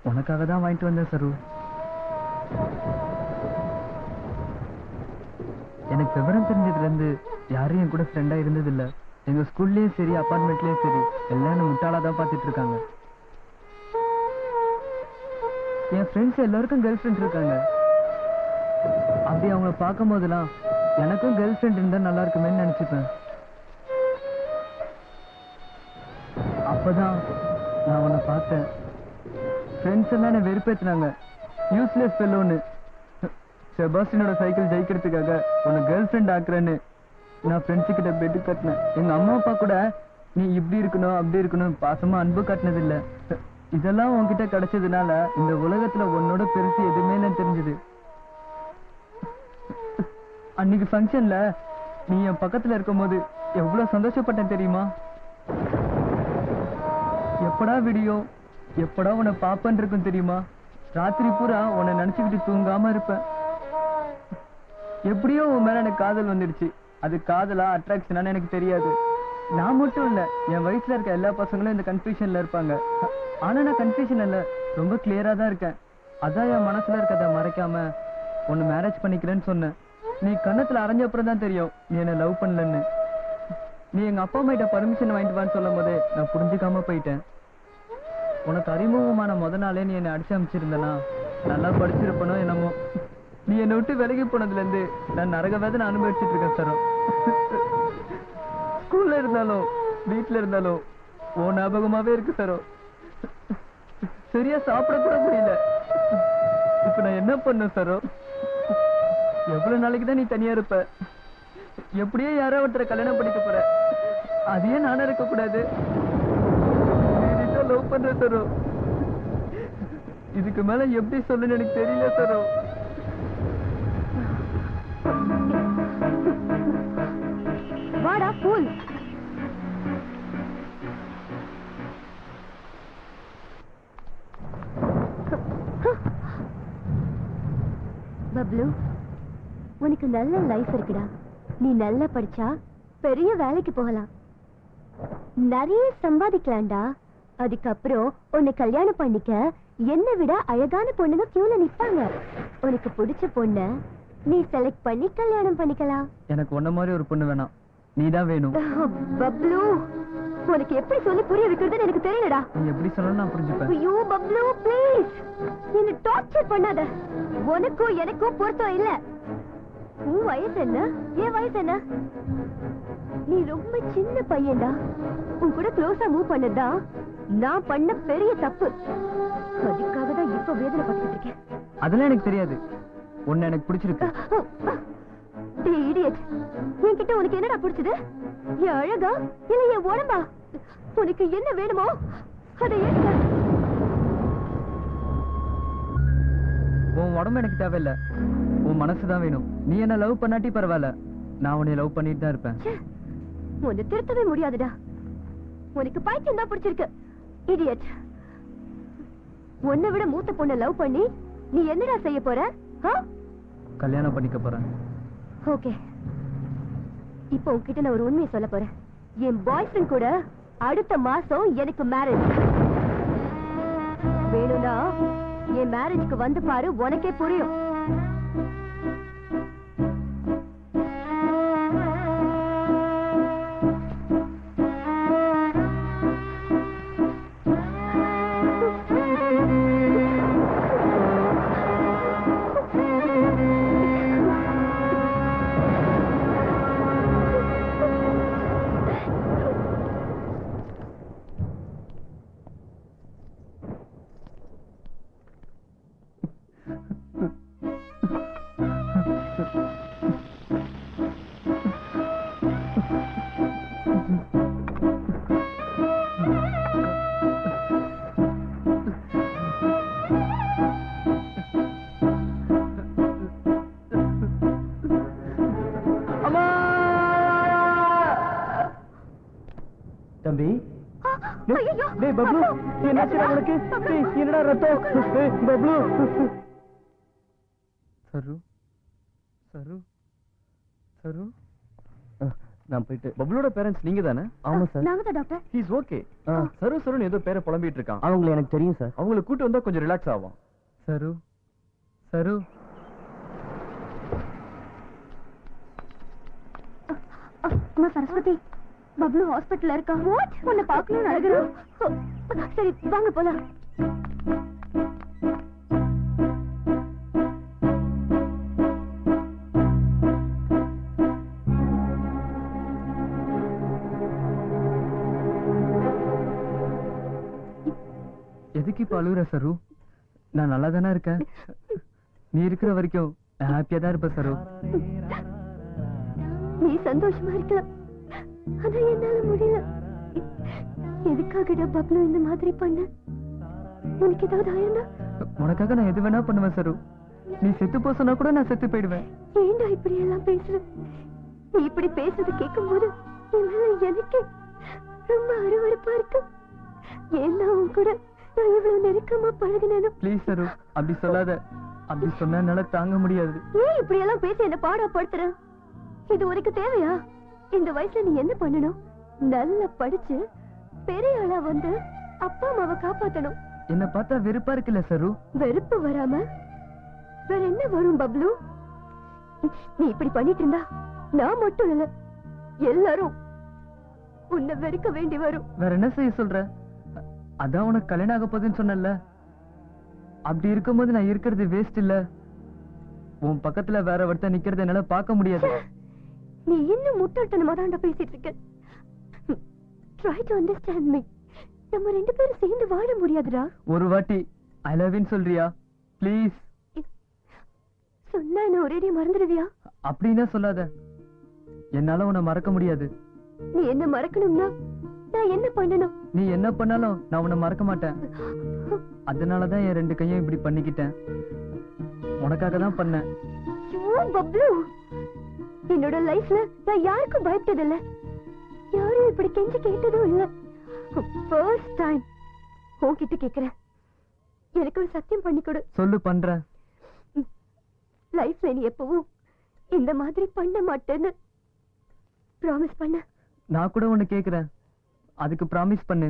உனக்காக தான் வாங்கிட்டு வந்தேன் சரு. எனக்கு விவரம் தெரிஞ்சதுல இருந்து யாரும் என் கூட ஃப்ரெண்டா இருந்தது இல்ல. எங்க ஸ்கூல்லயும் சரி அபார்ட்மெண்ட்லயும் சரி எல்லாம் என்ன முட்டாளா தான் பாத்துட்டு இருக்காங்க. என் ஃப்ரெண்ட்ஸ் எல்லாருக்கும் கேர்ள் ஃப்ரெண்ட் இருக்காங்க. அப்படி அவங்கள பார்க்கும் போதெல்லாம் எனக்கும் கேர்ள் ஃப்ரெண்ட் இருந்தா நல்லா இருக்குமேன்னு நினைச்சுப்பேன். அப்பதான் நான் உன்னை பார்த்தேன். ஃப்ரெண்ட்ஸ் எல்லாம் என்ன வெறுப்பேத்தினாங்க, யூஸ்லெஸ் ஃபெல்லோன்னு. செபாஸ்டினோட சைக்கிள் ஜெயிக்கிறதுக்காக உன்னை கேர்ள் ஃப்ரெண்ட் ஆக்குறேன்னு நான் ஃப்ரெண்ட்ஸு கிட்ட பெட்டு கட்டினேன். எங்க அம்மா அப்பா கூட நீ இப்படி இருக்கணும் அப்படி இருக்கணும் பாசமா அன்பு காட்டினது இல்ல. இதெல்லாம் உன்கிட்ட கிடைச்சதுனால இந்த உலகத்துல உன்னோட பெருசு எதுவுமே இல்லைன்னு தெரிஞ்சது. அன்னைக்கு ஃபங்க்ஷன்ல நீ என் பக்கத்துல இருக்கும் போது எவ்வளவு சந்தோஷப்பட்டேன் தெரியுமா? எப்படா வீடியோ எப்படா உன்னை பாப்பன் இருக்கும் தெரியுமா? ராத்திரி பூரா உன்னை நினைச்சுக்கிட்டு தூங்காம இருப்பேன். எப்படியோ உன் மேல எனக்கு காதல் வந்துடுச்சு. அது காதலா அட்ராக்ஷனான்னு எனக்கு தெரியாது. நான் மட்டும் இல்ல, என் வயசுல இருக்க எல்லா பசங்களும் இந்த கன்ஃபியூஷன்ல இருப்பாங்க. ஆனா நான் கன்ஃபியூஷன் இல்ல, ரொம்ப கிளியரா தான் இருக்கேன். அதான் என் மனசுல இருக்கதை மறைக்காம உன்னை மேரேஜ் பண்ணிக்கிறேன்னு சொன்னேன். நீ கண்ணத்துல அரைஞ்ச அப்புறம் தான் தெரியும் நீ என்ன லவ் பண்ணலன்னு. நீ எங்க அப்பா அம்மா கிட்ட பர்மிஷன் வாங்கிட்டு வான்னு சொல்லும் போதே நான் புரிஞ்சுக்காம போயிட்டேன். உனக்கு அறிமுகமான முத நாளே நீ என்னை அடிச்சு அமைச்சிருந்தனா நல்லா படிச்சிருப்பனோ என்னமோ. நீ என்னை விட்டு விலகி போனதுல இருந்து நான் நரக வேதனை அனுபவிச்சுட்டு இருக்கேன் சரோ. ஸ்கூல்ல இருந்தாலும் வீட்டுல இருந்தாலும் ஓ ஞாபகமாவே இருக்கு சரோ. சரியா சாப்பிட கூட முடியல. இப்ப நான் என்ன பண்ண சரோ? எவ்வளவு நாளைக்கு தான் நீ தனியா இருப்ப? எப்படியே யாரோ ஒருத்தரை கல்யாணம் பண்ணிக்க போற, அதையே நானும் இருக்க கூடாது? லவ் பண்ற சரோ, இதுக்கு மேல எப்படி சொல்லுன்னு எனக்கு தெரியல சரோ. வாடா ஃபூல். பப்ளு, உனக்கு நல்ல லைஃப் இருக்குடா. நீ நல்லா படிச்சா பெரிய வேலைக்கு போகலாம், நிறைய சம்பாதிக்கலாம்டா. அதுக்கப்புறம் உன்னை கல்யாணம் பண்ணிக்க என்னை விட அழகான பொண்ணுங்க கியூல நிப்பாங்க. உனக்கு பிடிச்ச பொண்ண நீ செலக்ட் பண்ணி கல்யாணம் பண்ணிக்கலாம். எனக்கு உன்ன மாதிரி ஒரு பொண்ணு வேணாம், நீதான் வேணும். பப்ளு, உனக்கு எப்படி சொல்லி புரிய வைக்கிறதுன்னு எனக்கு தெரியலடா. நீ எப்படி சொல்லணும் நான் புரிஞ்சுப்பேன். ஐயோ பப்ளு ப்ளீஸ், என்ன டார்ச்சர் பண்ணாத. உனக்கும் எனக்கும் பொருத்தம் இல்ல. உன் வயசு என்ன, என் வயசு என்ன? நீ ரொம்ப சின்ன பையன்டா. உன் கூட க்ளோஸா மூவ் பண்ணதா நான் பண்ண பெரிய தப்பு. அதுக்காக தான் இப்ப வேதனை பட்டுக்கிட்டு இருக்கேன். அதெல்லாம் எனக்கு தெரியாது. உன்னை எனக்கு பிடிச்சிருக்கு. டேய் இடியட், என்கிட்ட உனக்கு என்னடா பிடிச்சது? என் அழகா இல்ல என் உடம்பா? உனக்கு என்ன வேணுமோ அதை எடுக்க. உன் உடம்பு எனக்கு தேவையில்லை, உன் மனசுதான் வேணும். நீ என்ன லவ் பண்ணாட்டி பரவாயில்ல, நான் உன்னை லவ் பண்ணிட்டு தான் இருப்பேன். உன்னை திருத்தவே முடியாதுடா. உனக்கு பைத்தியம் தான் பிடிச்சிருக்கு. இடியட், உன்னை விட மூத்த பொண்ணை லவ் பண்ணி நீ என்னடா செய்ய போற? கல்யாணம் பண்ணிக்க போறேன். ஓகே, இப்போ உன்கிட்ட நான் ஒரு உண்மையை சொல்ல போறேன். என் பாய் ஃப்ரெண்ட் கூட அடுத்த மாசம் எனக்கு மேரேஜ். வேணும்னா என் மேரேஜ்க்கு வந்து பாரு, உனக்கே புரியும். தம்பி, டேய் பப்ளு, என்னாச்சுடா உனக்கு? டேய் என்னடா ரத்தம்? டேய் பப்ளு. சரு சரு சரு, நான் போயிட்டு. பப்ளோட பேரண்ட்ஸ் நீங்க தானே? ஆமா சார். நாங்க தான் டாக்டர். He is okay. சரு சருன்னு ஏதோ பேரை புலம்பிட்டு இருக்கான். அவங்களை எனக்கு தெரியும் சார். அவங்களை கூட்டு வந்தா கொஞ்சம் ரிலாக்ஸ் ஆகும். சரு சரு அம்மா சரஸ்வதி, பப்ளு ஹாஸ்பிட்டல்ல இருக்கா. வாட்? உன்னை பார்க்கணும்னு அழுகுறான். சரி வாங்க போலாம். எதுக்கு இப்ப அழுகுற சரு? நான் நல்லா தானே இருக்கேன். நீ இருக்கிற வரைக்கும் ஹாப்பியா தான் இருப்ப சரு. நீ சந்தோஷமா இருக்கலாம், ஆனா என்னால முடியல. எதுக்காகடா பப்ளு இந்த மாதிரி பண்ண? உனக்கு ஏதாவது ஆயிருந்தா? உனக்காக நான் எது வேணா பண்ணுவேன் சரு. நீ செத்து போ சொன்னா கூட நான் செத்து போயிடுவேன். ஏண்டா இப்படி எல்லாம் பேசுற? நீ இப்படி பேசுறது கேட்கும் போது எனக்கு ரொம்ப அருவருப்பா இருக்கு. ஏன்னா உன் கூட நான் இவ்வளவு நெருக்கமா பழகினேனும். ப்ளீஸ் சரு, அப்படி சொல்லாத. அப்படி சொன்னா என்னால தாங்க முடியாது. ஏன் இப்படி எல்லாம் பேசி என்ன பாடப்படுத்துற? இது உனக்கு தேவையா? இந்த வயசுல நீ என்ன பண்ணணும்? நல்லா படிச்சு பெரிய ஆளா வந்து அப்பா அம்மாவை காப்பாத்தணும். என்ன பார்த்தா வெறுப்பா இருக்குல்ல சரு? வெறுப்பு வராம வேற என்ன வரும் பப்ளு? நீ இப்படி பண்ணிட்டு இருந்தா நான் மட்டும் இல்ல, எல்லாரும் உன்னை வெறுக்க வேண்டி வரும். வேற என்ன செய்ய சொல்ற? அதான் உனக்கு கல்யாணம் ஆக போகுதுன்னு சொன்னல. அப்படி இருக்கும்போது நான் இருக்கிறது வேஸ்ட் இல்ல. உன் பக்கத்துல வேற ஒருத்தன் நிக்கிறது என்னால பார்க்க முடியாது. நீ இன்னும் முட்டாள்தனமா தான்டா பேசிட்டு இருக்க. Try to understand me. நம்ம ரெண்டு பேரும் சேர்ந்து வாழ முடியாதுடா. ஒரு வாட்டி ஐ லவ் யூ சொல்றியா ப்ளீஸ்? சொன்னா என்ன ஒரேடியா மறந்துடுவியா? அப்படின்னா சொல்லாத. என்னால உன்னை மறக்க முடியாது. நீ என்ன மறக்கணும்னா நான் என்ன பண்ணணும்? நீ என்ன பண்ணாலும் நான் உன்னை மறக்க மாட்டேன். அதனாலதான் என் ரெண்டு கையும் இப்படி பண்ணிக்கிட்டேன். உனக்காக தான் பண்ணேன். பப்ளு, என்னோட லைஃப்ல நான் யாருக்கும் பயப்பட்டதில்ல, யாரும் இப்படி கெஞ்சி கேட்டதும் இல்ல. ஃபர்ஸ்ட் டைம் உன்கிட்ட கேக்குறேன், எனக்கு ஒரு சத்தியம் பண்ணி கொடு. சொல்லு, பண்றேன். லைஃப்ல நீ எப்பவும் இந்த மாதிரி பண்ண மாட்டேன்னு ப்ராமிஸ் பண்ண. நான் கூட ஒண்ணு கேக்குறேன், அதுக்கு ப்ராமிஸ் பண்ணு.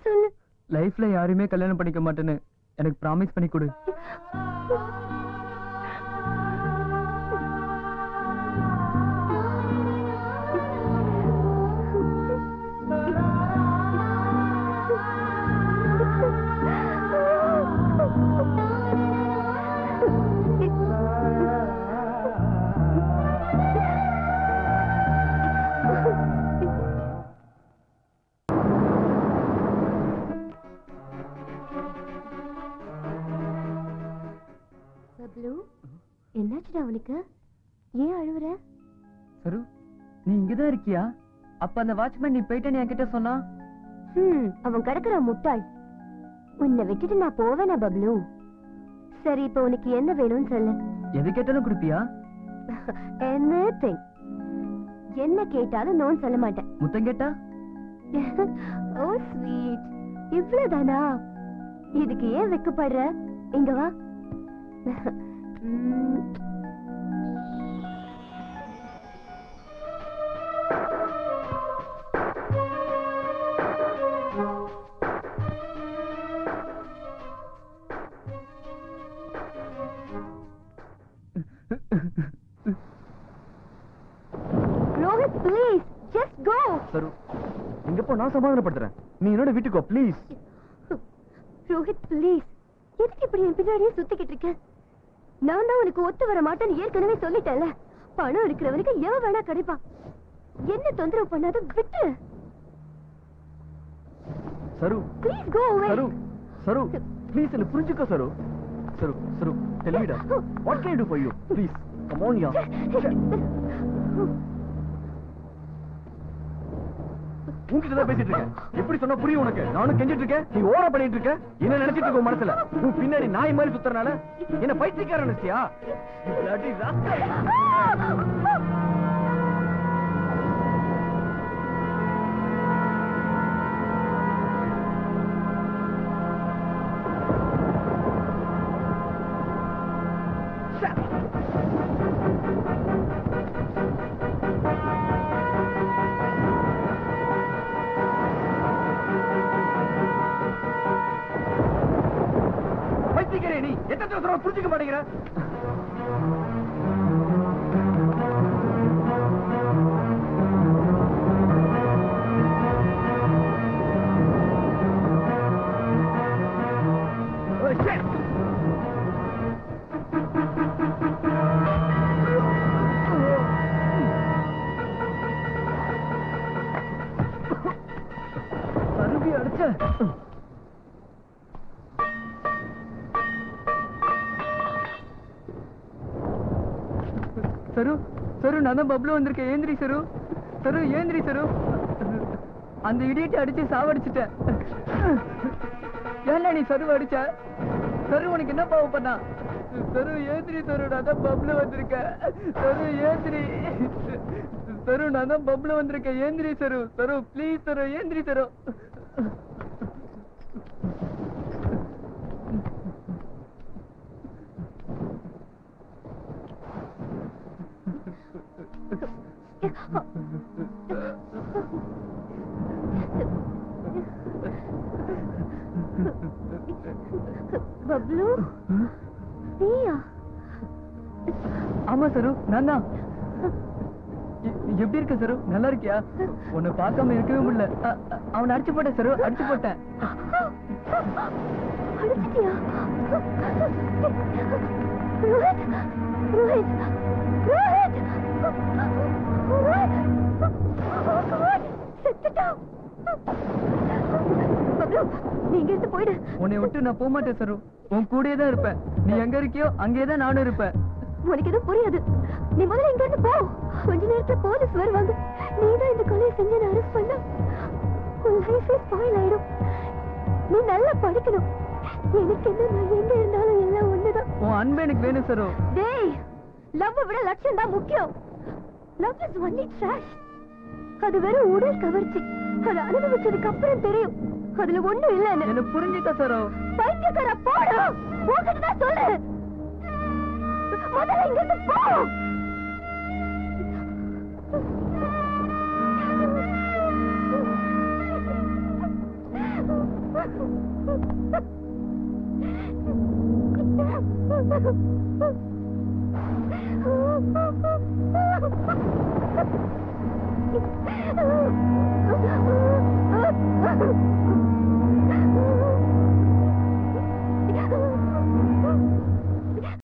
சொல்லு. லைஃப்ல யாரையுமே கல்யாணம் பண்ணிக்க மாட்டேன்னு எனக்கு ப்ராமிஸ் பண்ணி கொடு. என்னாச்சுடா அவனுக்கு? ஏன் அழுவுற? சரு, நீ இங்கதான் இருக்கியா? அப்ப அந்த வாட்ச்மேன் நீ போயிட்டேன்னு என்கிட்ட சொன்னா. அவன் கிடக்குற முட்டாள். உன்னை விட்டுட்டு நான் போவேனா பப்ளு? சரி, இப்ப உனக்கு என்ன வேணும்னு சொல்லு. எது கேட்டாலும் கொடுப்பியா? எனிதிங். என்ன கேட்டாலும் நோன்னு சொல்ல மாட்டேன். முத்தம் கேட்டா? ஓ ஸ்வீட், இவ்வளவுதானா? இதுக்கு ஏன் வெக்கப்படுற? இங்க வா. Rohit, please, just go. சரு, இங்க போ, நான் சமாதானப்படுத்துறேன். நீ என்னோட வீட்டுக்கு ப்ளீஸ். ரோஹித், ப்ளீஸ், எதுக்கு இப்படி என் பின்னாடியே சுத்திக்கிட்டு இருக்க? நான் தான் உனக்கு ஒத்து வர மாட்டேன்னு ஏற்கனவே சொல்லிட்டேன்ல. பணம் இருக்கிறவனுக்கு எவன் வேணா கிடைப்பான். என்ன தொந்தரவு பண்ணாத, விட்டு. சரு, ப்ளீஸ் கோ அவே. சரு, சரு, ப்ளீஸ் என்ன புரிஞ்சுக்கோ சரு. சரு, சரு, tell me that. What can I do for you? Please, come on, yaar. உன்கிட்ட தான் பேசிட்டு இருக்கேன். எப்படி சொன்னா புரியும் உனக்கு? நானும் கெஞ்சிட்டு இருக்கேன், நீ ஓவரா பண்ணிட்டு இருக்க. என்ன நினைச்சிட்டு இருக்க மனசுல? உன் பின்னாடி நாய் மாதிரி சுத்துறனால என்ன பைத்தியக்காரன் நினைச்சியா? You bloody rascal. யாரே நீ எத்தனை தடவை புரிஞ்சுக்க மாட்டேங்கிற அருவி அடிச்ச சரு சரு நான் தான் பப்ளு வந்திருக்கேன் ஏந்திரி சரு சரு ஏந்திரி சரு அந்த இடியட்டை அடிச்சு சாவடிச்சிட்டேன் ஏன்னா நீ சரு அடிச்ச சரு உனக்கு என்ன பாவம் பண்ணா சரு ஏந்திரி சரு நான் தான் பப்ளு வந்திருக்கேன் சரு ஏந்திரி சரு நான் தான் பப்ளு வந்திருக்கேன் ஏந்திரி சரு சரு ப்ளீஸ் சரு ஏந்திரி சரு பப்ளு நீயா? ஆமா சரு நான் தான் எப்படி இருக்க சரு நல்லா இருக்கியா உன்னை பார்க்காம இருக்கவே முடியல அவனை அடிச்சு போட்டேன் சரு அடிச்சு போட்டேன் அடிச்சிட்டியா? ரோஹித் ரோஹித் ரோஹித் செத்துட்டான். பப்ளு நீ இங்க இருந்து போயிடு. உன்னை விட்டு நான் போக மாட்டேன் சரு உன் கூடயே தான் இருப்பேன் நீ எங்க இருக்கியோ அங்கேயே தான் நானும் இருப்பேன் உனக்கு எதுவும் புரியாது நீ முதல்ல இங்க இருந்து போ கொஞ்ச நேரத்துல போலீஸ் வருவாங்க நீதான் இந்த கொலையை செஞ்சு அரெஸ்ட் பண்ண உன் லைஃபே ஸ்பாயில் ஆயிடும் நீ நல்லா படிக்கணும் எனக்கு என்ன நான் எங்க இருந்தாலும் எல்லாம் ஒண்ணுதான் உன் அன்பு எனக்கு வேணும் சரு டேய் லவ் விட லட்சியம் தான் முக்கியம் லவ் இஸ் ஒன்லி ட்ராஷ் அது வெறும் உடல் கவர்ச்சி அதை அனுபவிச்சதுக்கு அப்புறம் தெரியும் அதுல ஒண்ணும் இல்லன்னு என்ன புரிஞ்சுக்க சரு பைத்தியக்கார போடா உன்கிட்ட தான் சொல்லு முதல்ல இங்க இருந்து போ Oh